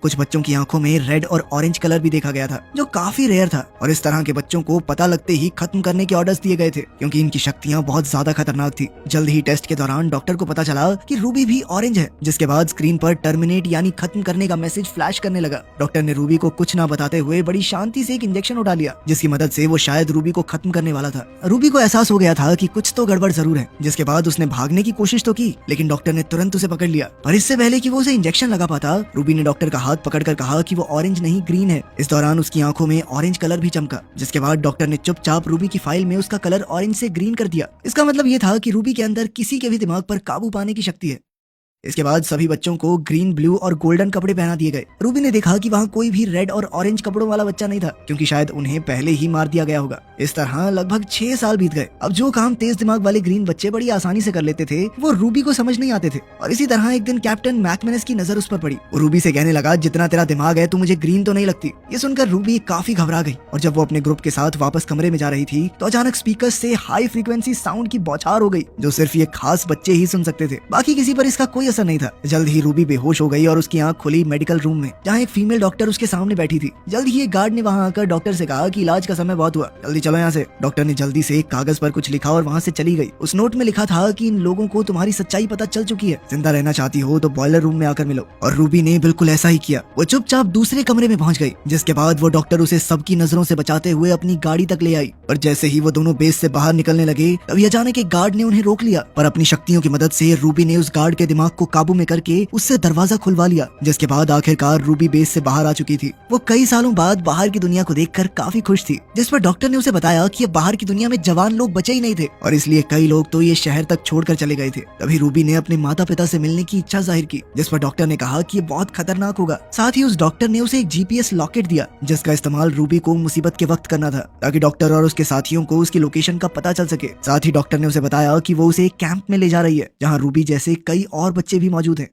कुछ बच्चों की आंखों में रेड और ऑरेंज कलर भी देखा गया था, जो काफी रेयर था। और इस तरह के बच्चों को पता लगते ही खत्म करने के ऑर्डर्स दिए गए थे, क्योंकि इनकी शक्तियां बहुत ज्यादा खतरनाक थी। जल्द ही टेस्ट के दौरान डॉक्टर को पता चला कि रूबी भी ऑरेंज है, जिसके बाद स्क्रीन पर टर्मिनेट यानी खत्म करने का मैसेज फ्लैश करने लगा। डॉक्टर ने रूबी को कुछ ना बताते हुए बड़ी शांति से एक इंजेक्शन उठा लिया, जिसकी मदद से वो शायद रूबी को खत्म करने वाला था। रूबी को एहसास हो गया था कि कुछ तो गड़बड़ जरूर है, जिसके बाद उसने भागने की कोशिश तो की, लेकिन डॉक्टर ने तुरंत उसे पकड़ लिया। पर इससे पहले कि वो उसे इंजेक्शन लगा पाता, रूबी ने डॉक्टर का हाथ पकड़कर कहा कि वो ऑरेंज नहीं ग्रीन है। इस दौरान उसकी आंखों में ऑरेंज कलर भी चमका, जिसके बाद डॉक्टर ने चुपचाप रूबी की फाइल में उसका कलर ऑरेंज से ग्रीन कर दिया। इसका मतलब ये था कि रूबी के अंदर किसी के भी दिमाग पर काबू पाने की शक्ति है। इसके बाद सभी बच्चों को ग्रीन, ब्लू और गोल्डन कपड़े पहना दिए गए। रूबी ने देखा कि वहाँ कोई भी रेड और ऑरेंज कपड़ों वाला बच्चा नहीं था, क्योंकि शायद उन्हें पहले ही मार दिया गया होगा। इस तरह लगभग 6 साल बीत गए। अब जो काम तेज दिमाग वाले ग्रीन बच्चे बड़ी आसानी से कर लेते थे, वो रूबी को समझ नहीं आते थे। और इसी तरह एक दिन कैप्टन मैकमेनस की नजर उस पर पड़ी। वो रूबी से कहने लगा, जितना तेरा दिमाग है, तू मुझे ग्रीन तो नहीं लगती। ये सुनकर रूबी काफी घबरा गई, और जब वो अपने ग्रुप के साथ वापस कमरे में जा रही थी, तो अचानक स्पीकर से हाई फ्रीक्वेंसी साउंड की बौछार हो गई, जो सिर्फ ये खास बच्चे ही सुन सकते थे। बाकी किसी पर इसका कोई असर नहीं था। जल्द ही रूबी बेहोश हो गई और उसकी आंख खुली मेडिकल रूम में, जहाँ एक फीमेल डॉक्टर उसके सामने बैठी थी। जल्द ही एक गार्ड ने वहाँ आकर डॉक्टर से कहा कि इलाज का समय बहुत हुआ, जल्दी चलो यहाँ से। डॉक्टर ने जल्दी से एक कागज पर कुछ लिखा और वहाँ से चली गई। उस नोट में लिखा था कि इन लोगों को तुम्हारी सच्चाई पता चल चुकी है, जिंदा रहना चाहती हो तो बॉयलर रूम में आकर मिलो। और रूबी ने बिल्कुल ऐसा ही किया। वो चुपचाप दूसरे कमरे में पहुंच गई, जिसके बाद वो डॉक्टर उसे सबकी नजरों से बचाते हुए अपनी गाड़ी तक ले आई। और जैसे ही वो दोनों बेस से बाहर निकलने लगे, तभी अचानक एक गार्ड ने उन्हें रोक लिया। पर अपनी शक्तियों की मदद से रूबी ने उस गार्ड के दिमाग को काबू में करके उससे दरवाजा खुलवा लिया, जिसके बाद आखिरकार रूबी बेस से बाहर आ चुकी थी। वो कई सालों बाद बाहर की दुनिया को देखकर काफी खुश थी, जिस पर डॉक्टर ने उसे बताया कि बाहर की दुनिया में जवान लोग बचे ही नहीं थे, और इसलिए कई लोग तो ये शहर तक छोड़कर चले गए थे। तभी रूबी ने अपने माता पिता से मिलने की इच्छा जाहिर की, जिस पर डॉक्टर ने कहा कि ये बहुत खतरनाक होगा। साथ ही उस डॉक्टर ने उसे एक जीपीएस लॉकेट दिया, जिसका इस्तेमाल रूबी को मुसीबत के वक्त करना था, ताकि डॉक्टर और उसके साथियों को उसकी लोकेशन का पता चल सके। साथ ही डॉक्टर ने उसे बताया कि वो उसे एक कैंप में ले जा रही है, जहाँ रूबी जैसे कई और बच्चे भी मौजूद हैं।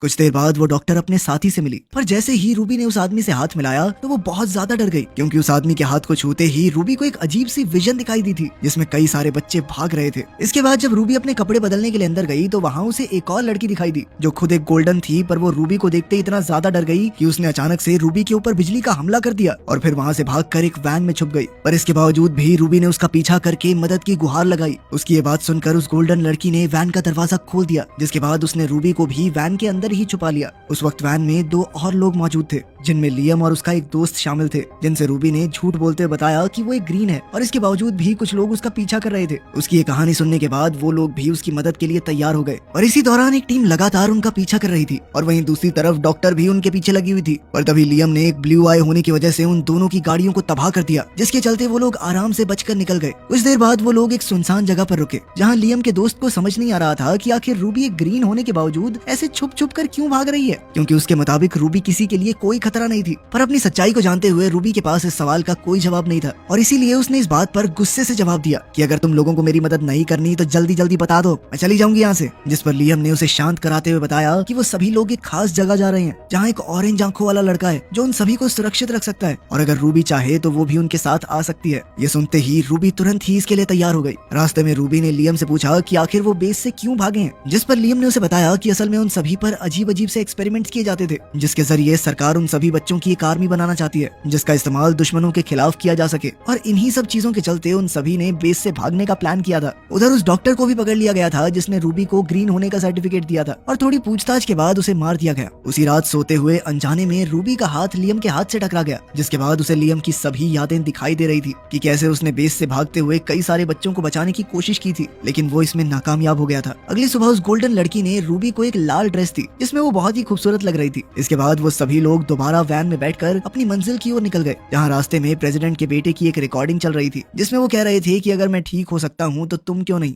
कुछ देर बाद वो डॉक्टर अपने साथी से मिली, पर जैसे ही रूबी ने उस आदमी से हाथ मिलाया, तो वो बहुत ज्यादा डर गई, क्योंकि उस आदमी के हाथ को छूते ही रूबी को एक अजीब सी विजन दिखाई दी थी, जिसमें कई सारे बच्चे भाग रहे थे। इसके बाद जब रूबी अपने कपड़े बदलने के लिए अंदर गई, तो वहाँ उसे एक और लड़की दिखाई दी, जो खुद एक गोल्डन थी। पर वो रूबी को देखते इतना ज्यादा डर गई कि उसने अचानक से रूबी के ऊपर बिजली का हमला कर दिया, और फिर वहाँ से भागकर एक वैन में छुप गई। पर इसके बावजूद भी रूबी ने उसका पीछा करके मदद की गुहार लगाई। उसकी ये बात सुनकर उस गोल्डन लड़की ने वैन का दरवाजा खोल दिया, जिसके बाद उसने रूबी को भी वैन के अंदर ही छुपा लिया। उस वक्त वैन में 2 और लोग मौजूद थे, जिनमें लियम और उसका एक दोस्त शामिल थे, जिनसे रूबी ने झूठ बोलते हुए बताया कि वो एक ग्रीन है, और इसके बावजूद भी कुछ लोग उसका पीछा कर रहे थे। उसकी ये कहानी सुनने के बाद वो लोग भी उसकी मदद के लिए तैयार हो गए, और इसी दौरान एक टीम लगातार उनका पीछा कर रही थी, और वहीं दूसरी तरफ डॉक्टर भी उनके पीछे लगी हुई थी। पर तभी लियम ने एक ब्लू आई होने की वजह से उन दोनों की गाड़ियों को तबाह कर दिया, जिसके चलते वो लोग आराम से बचकर निकल गए। कुछ देर बाद वो लोग एक सुनसान जगह पर रुके, जहाँ लियम के दोस्त को समझ नहीं आ रहा था कि आखिर रूबी एक ग्रीन होने के बावजूद ऐसे छुप छुप कर क्यों भाग रही है, क्योंकि उसके मुताबिक रूबी किसी के लिए कोई खतरा नहीं थी। पर अपनी सच्चाई को जानते हुए रूबी के पास इस सवाल का कोई जवाब नहीं था, और इसीलिए उसने इस बात पर गुस्से से जवाब दिया कि अगर तुम लोगों को मेरी मदद नहीं करनी तो जल्दी जल्दी बता दो, मैं चली जाऊंगी यहाँ से। जिस पर लियम ने उसे शांत कराते हुए बताया कि वो सभी लोग एक खास जगह जा रहे हैं, जहाँ एक ऑरेंज आंखों वाला लड़का है, जो उन सभी को सुरक्षित रख सकता है, और अगर रूबी चाहे तो वो भी उनके साथ आ सकती है। ये सुनते ही रूबी तुरंत ही इसके लिए तैयार हो गई। रास्ते में रूबी ने लियम से पूछा कि आखिर वो बेस से क्यों भागे हैं, जिस पर लियम ने उसे बताया कि असल में उन सभी पर अजीब अजीब से एक्सपेरिमेंट्स किए जाते थे, जिसके जरिए सरकार उन सभी बच्चों की एक आर्मी बनाना चाहती है, जिसका इस्तेमाल दुश्मनों के खिलाफ किया जा सके। और इन्हीं सब चीजों के चलते उन सभी ने बेस से भागने का प्लान किया था। उधर उस डॉक्टर को भी पकड़ लिया गया था, जिसने रूबी को ग्रीन होने का सर्टिफिकेट दिया था, और थोड़ी पूछताछ के बाद उसे मार दिया गया। उसी रात सोते हुए अनजाने में रूबी का हाथ लियम के हाथ से टकरा गया, जिसके बाद उसे लियम की सभी यादें दिखाई दे रही थी कि कैसे उसने बेस से भागते हुए कई सारे बच्चों को बचाने की कोशिश की थी, लेकिन वो इसमें नाकामयाब हो गया था। अगली सुबह उस गोल्डन लड़की ने रूबी को एक लाल ड्रेस दी, जिसमें वो बहुत ही खूबसूरत लग रही थी। इसके बाद वो सभी लोग दोबारा वैन में बैठकर अपनी मंजिल की ओर निकल गए, जहाँ रास्ते में प्रेसिडेंट के बेटे की एक रिकॉर्डिंग चल रही थी, जिसमें वो कह रहे थे कि अगर मैं ठीक हो सकता हूँ तो तुम क्यों नहीं।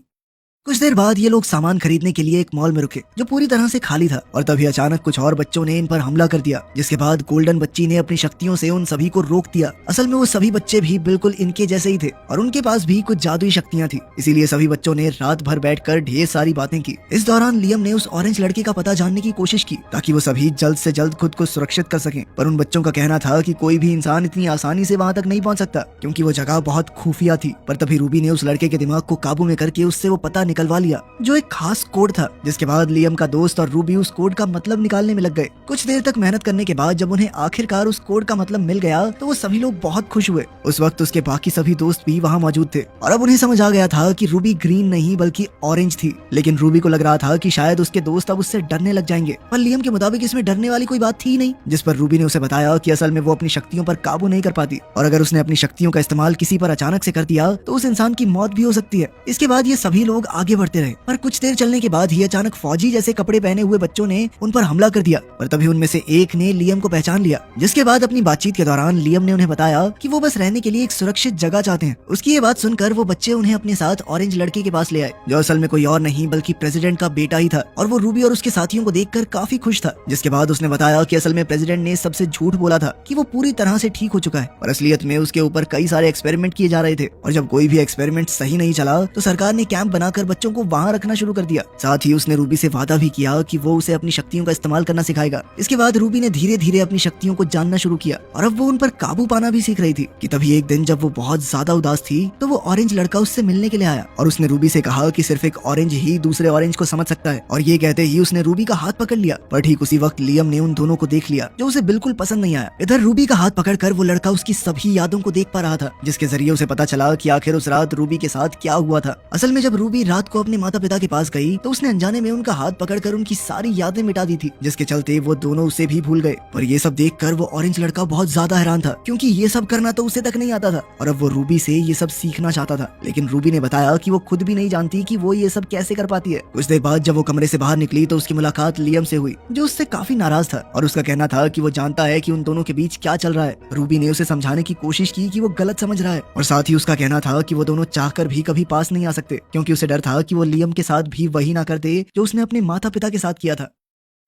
कुछ देर बाद ये लोग सामान खरीदने के लिए एक मॉल में रुके, जो पूरी तरह से खाली था, और तभी अचानक कुछ और बच्चों ने इन पर हमला कर दिया, जिसके बाद गोल्डन बच्ची ने अपनी शक्तियों से उन सभी को रोक दिया। असल में वो सभी बच्चे भी बिल्कुल इनके जैसे ही थे, और उनके पास भी कुछ जादुई शक्तियां थी, इसीलिए सभी बच्चों ने रात भर बैठकर ढेर सारी बातें की। इस दौरान लियम ने उस ऑरेंज लड़के का पता जानने की कोशिश की, ताकि वो सभी जल्द से जल्द खुद को सुरक्षित कर सकें। पर उन बच्चों का कहना था कि कोई भी इंसान इतनी आसानी से वहाँ तक नहीं पहुँच सकता, क्योंकि वो जगह बहुत खुफिया थी। पर तभी रूबी ने उस लड़के के दिमाग को काबू में करके उससे वो पता निकलवा लिया जो एक खास कोड था, जिसके बाद लियम का दोस्त और रूबी उस कोड का मतलब निकालने में लग गए। कुछ देर तक मेहनत करने के बाद जब उन्हें आखिरकार उस कोड का मतलब मिल गया तो वो सभी लोग बहुत खुश हुए। उस वक्त उसके बाकी सभी दोस्त भी वहाँ मौजूद थे और अब उन्हें समझ आ गया था कि रूबी ग्रीन नहीं बल्कि ऑरेंज थी। लेकिन रूबी को लग रहा था कि शायद उसके दोस्त अब उससे डरने लग जाएंगे, पर लियम के मुताबिक इसमें डरने वाली कोई बात थी नहीं। जिस पर रूबी ने उसे बताया कि असल में वो अपनी शक्तियों पर काबू नहीं कर पाती और अगर उसने अपनी शक्तियों का इस्तेमाल किसी पर अचानक से कर दिया तो उस इंसान की मौत भी हो सकती है। इसके बाद ये सभी लोग आगे बढ़ते रहे, पर कुछ देर चलने के बाद ही अचानक फौजी जैसे कपड़े पहने हुए बच्चों ने उन पर हमला कर दिया, पर तभी उनमें से एक ने लियम को पहचान लिया। जिसके बाद अपनी बातचीत के दौरान लियम ने उन्हें बताया कि वो बस रहने के लिए एक सुरक्षित जगह चाहते हैं। उसकी ये बात सुनकर वो बच्चे उन्हें अपने साथ ऑरेंज लड़के के पास ले आए, जो असल में कोई और नहीं बल्कि प्रेसिडेंट का बेटा ही था और वो रूबी और उसके साथियों को देखकर काफी खुश था। जिसके बाद उसने बताया कि असल में प्रेसिडेंट ने सबसे झूठ बोला था कि वो पूरी तरह से ठीक हो चुका है और असलियत में उसके ऊपर कई सारे एक्सपेरिमेंट किए जा रहे थे और जब कोई भी एक्सपेरिमेंट सही नहीं चला तो सरकार ने कैंप बनाकर बच्चों को वहाँ रखना शुरू कर दिया। साथ ही उसने रूबी से वादा भी किया कि वो उसे अपनी शक्तियों का इस्तेमाल करना सिखाएगा। इसके बाद रूबी ने धीरे धीरे अपनी शक्तियों को जानना शुरू किया और अब वो उन पर काबू पाना भी सीख रही थी कि तभी एक दिन जब वो बहुत ज्यादा उदास थी तो वो ऑरेंज लड़का उससे मिलने के लिए आया और उसने रूबी से कहा कि सिर्फ एक ऑरेंज ही दूसरे ऑरेंज को समझ सकता है और ये कहते ही उसने रूबी का हाथ पकड़ लिया। पर ठीक उसी वक्त लियम ने उन दोनों को देख लिया जो उसे बिल्कुल पसंद नहीं आया। इधर रूबी का हाथ पकड़कर वो लड़का उसकी सभी यादों को देख पा रहा था, जिसके जरिए उसे पता चला कि आखिर उस रात रूबी के साथ क्या हुआ था। असल में जब रूबी रात को अपने माता पिता के पास गई तो उसने अनजाने में उनका हाथ पकड़कर उनकी सारी यादें मिटा दी थी, जिसके चलते वो दोनों उसे भी भूल गए। पर ये सब देखकर वो ऑरेंज लड़का बहुत ज्यादा हैरान था क्योंकि ये सब करना तो उसे तक नहीं आता था और अब वो रूबी से ये सब सीखना चाहता था। लेकिन रूबी ने बताया कि वो खुद भी नहीं जानती कि वो ये सब कैसे कर पाती है। कुछ देर बाद जब वो कमरे से बाहर निकली तो उसकी मुलाकात लियम से हुई, जो उससे काफी नाराज था और उसका कहना था कि वो जानता है कि उन दोनों के बीच क्या चल रहा है। रूबी ने उसे समझाने की कोशिश की कि वो गलत समझ रहा है और साथ ही उसका कहना था कि वो दोनों चाहकर भी कभी पास नहीं आ सकते क्योंकि उसे डर था कि वो लियम के साथ भी वही ना कर दे जो उसने अपने माता पिता के साथ किया था।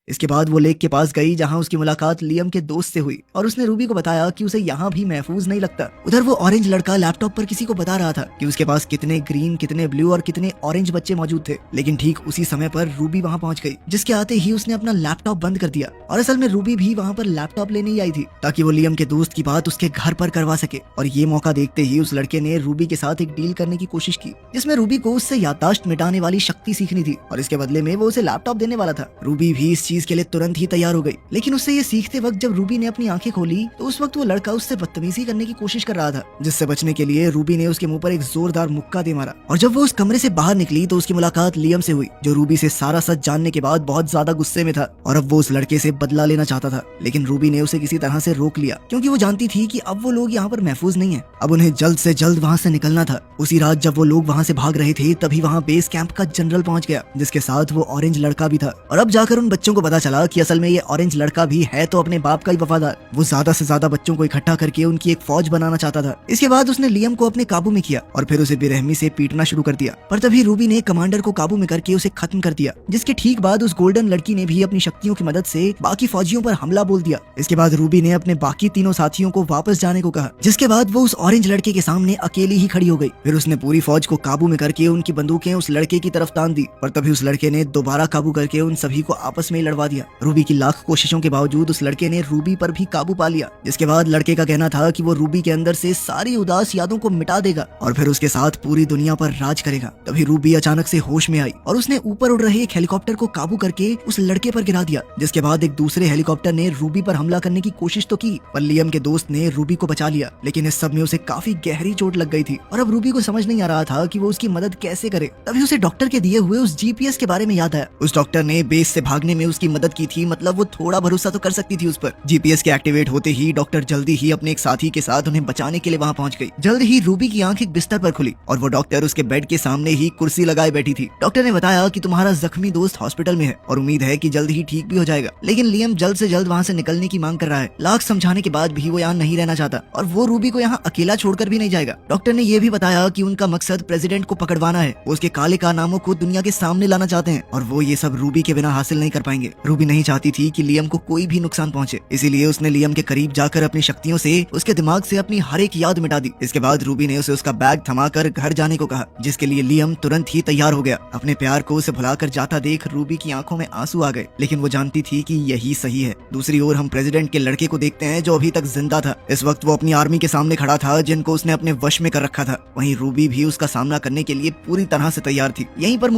इसके बाद वो लेक के पास गई जहां उसकी मुलाकात लियम के दोस्त से हुई और उसने रूबी को बताया कि उसे यहाँ भी महफूज नहीं लगता। उधर वो ऑरेंज लड़का लैपटॉप पर किसी को बता रहा था कि उसके पास कितने ग्रीन, कितने ब्लू और कितने ऑरेंज बच्चे मौजूद थे। लेकिन ठीक उसी समय पर रूबी वहां पहुंच गई, जिसके आते ही उसने अपना लैपटॉप बंद कर दिया और असल में रूबी भी वहां पर लैपटॉप लेने ही आई थी ताकि वो लियम के दोस्त की बात उसके घर पर करवा सके। और ये मौका देखते ही उस लड़के ने रूबी के साथ एक डील करने की कोशिश की, जिसमें रूबी को उससे याददाश्त मिटाने वाली शक्ति सीखनी थी और इसके बदले में वो उसे लैपटॉप देने वाला था। रूबी भी इस चीज के लिए तुरंत ही तैयार हो गई, लेकिन उससे ये सीखते वक्त जब रूबी ने अपनी आंखें खोली तो उस वक्त वो लड़का उससे बदतमीजी करने की कोशिश कर रहा था, जिससे बचने के लिए रूबी ने उसके मुंह पर एक जोरदार मुक्का दे मारा। और जब वो उस कमरे से बाहर निकली तो उसकी मुलाकात लियम से हुई, जो रूबी से सारा सच जानने के बाद बहुत ज्यादा गुस्से में था और अब वो उस लड़के से बदला लेना चाहता था। लेकिन रूबी ने उसे किसी तरह से रोक लिया क्योंकि वो जानती थी कि अब वो लोग यहाँ पर महफूज नहीं है, अब उन्हें जल्द से जल्द वहाँ से निकलना था। उसी रात जब वो लोग वहाँ से भाग रहे थे तभी वहाँ बेस कैंप का जनरल पहुंच गया, जिसके साथ वो ऑरेंज लड़का भी था और अब जाकर उन बच्चों को पता चला कि असल में ये ऑरेंज लड़का भी है तो अपने बाप का ही वफादार। वो ज्यादा से ज्यादा बच्चों को इकट्ठा करके उनकी एक फौज बनाना चाहता था। इसके बाद उसने लियम को अपने काबू में किया और फिर उसे बेरहमी से पीटना शुरू कर दिया, पर तभी रूबी ने कमांडर को काबू में करके उसे खत्म कर दिया, जिसके ठीक बाद उस गोल्डन लड़की ने भी अपनी शक्तियों की मदद से बाकी फौजियों पर हमला बोल दिया। इसके बाद रूबी ने अपने बाकी तीनों साथियों को वापस जाने को कहा, जिसके बाद वो उस ऑरेंज लड़के के सामने अकेली ही खड़ी हो गई। फिर उसने पूरी फौज को काबू में करके उनकी बंदूकें उस लड़के की तरफ तान दी, पर तभी उस लड़के ने दोबारा काबू करके उन सभी को आपस में लड़वा दिया। रूबी की लाख कोशिशों के बावजूद उस लड़के ने रूबी पर भी काबू पा लिया, जिसके बाद लड़के का कहना था कि वो रूबी के अंदर से सारी उदास यादों को मिटा देगा और फिर उसके साथ पूरी दुनिया पर राज करेगा। तभी रूबी अचानक से होश में आई और उसने ऊपर उड़ रहे एक हेलीकॉप्टर को काबू करके उस लड़के पर गिरा दिया, जिसके बाद एक दूसरे हेलीकॉप्टर ने रूबी पर हमला करने की कोशिश तो की, पर लियम के दोस्त ने रूबी को बचा लिया। लेकिन इस सब में उसे काफी गहरी चोट लग गई थी और अब रूबी को समझ नहीं आ रहा था कि वो उसकी मदद कैसे करे। तभी उसे डॉक्टर के दिए हुए उस जीपीएस के बारे में याद आया। उस डॉक्टर ने बेस से भागने में उसकी मदद की थी, मतलब वो थोड़ा भरोसा तो कर सकती थी उस पर। जीपीएस के एक्टिवेट होते ही डॉक्टर जल्दी ही अपने एक साथी के साथ उन्हें बचाने के लिए वहां पहुंच गई। जल्द ही रूबी की आंख एक बिस्तर पर खुली और वो डॉक्टर उसके बेड के सामने ही कुर्सी लगाए बैठी थी। डॉक्टर ने बताया कि तुम्हारा जख्मी दोस्त हॉस्पिटल में है और उम्मीद है कि जल्द ही ठीक भी हो जाएगा, लेकिन लियम जल्द से जल्द वहाँ से निकलने की मांग कर रहा है। लाख समझाने के बाद भी वो यहाँ नहीं रहना चाहता और वो रूबी को यहाँ अकेला छोड़कर भी नहीं जाएगा। डॉक्टर ने यह भी बताया कि उनका मकसद प्रेसिडेंट को पकड़वाना है, वो उसके काले कारनामों को दुनिया के सामने लाना चाहते हैं और वो ये सब रूबी के बिना हासिल नहीं कर पाएंगे। रूबी नहीं चाहती थी कि लियम को कोई भी नुकसान पहुंचे, इसीलिए उसने लियम के करीब जाकर अपनी शक्तियों से उसके दिमाग से अपनी हर एक याद मिटा दी। इसके बाद रूबी ने उसे उसका बैग थमाकर घर जाने को कहा, जिसके लिए लियम तुरंत ही तैयार हो गया। अपने प्यार को उसे भुलाकर जाता देख रूबी की आंखों में आंसू आ गए, लेकिन वो जानती थी कि यही सही है। दूसरी ओर हम प्रेसिडेंट के लड़के को देखते हैं जो अभी तक जिंदा था। इस वक्त वो अपनी आर्मी के सामने खड़ा था जिनको उसने अपने वश में कर रखा था। वहीं रूबी भी उसका सामना करने के लिए पूरी तरह से तैयार थी। यहीं पर